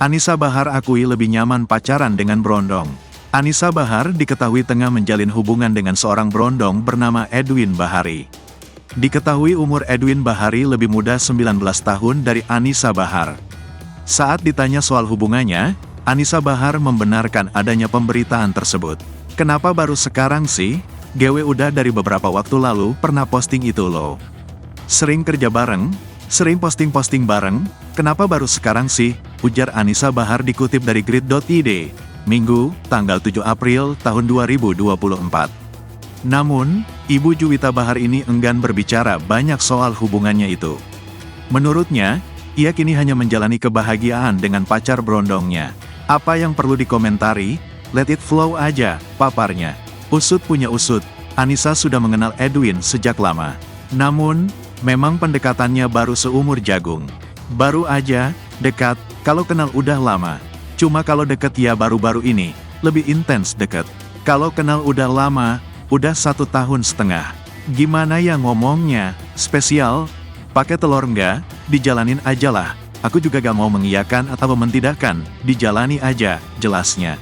Anisa Bahar akui lebih nyaman pacaran dengan Brondong. Anisa Bahar diketahui tengah menjalin hubungan dengan seorang Brondong bernama Edwin Bahari. Diketahui umur Edwin Bahari lebih muda 19 tahun dari Anisa Bahar. Saat ditanya soal hubungannya, Anisa Bahar membenarkan adanya pemberitaan tersebut. "Kenapa baru sekarang sih? Gue udah dari beberapa waktu lalu pernah posting itu loh. Sering kerja bareng, sering posting-posting bareng, kenapa baru sekarang sih?" ujar Anisa Bahar dikutip dari grid.id, Minggu, tanggal 7 April tahun 2024. Namun, Ibu Juwita Bahar ini enggan berbicara banyak soal hubungannya itu. Menurutnya, ia kini hanya menjalani kebahagiaan dengan pacar Brondongnya. "Apa yang perlu dikomentari? Let it flow aja," paparnya. Usut punya usut, Anisa sudah mengenal Edwin sejak lama. Namun, memang pendekatannya baru seumur jagung. Baru aja, dekat, kalau kenal udah lama. Cuma kalau deket ya baru-baru ini, lebih intens deket. Kalau kenal udah lama, udah 1,5 tahun. Gimana ya ngomongnya? Spesial? Pakai telur nggak? Dijalanin aja lah. Aku juga gak mau mengiyakan atau mentidakkan, dijalani aja, jelasnya.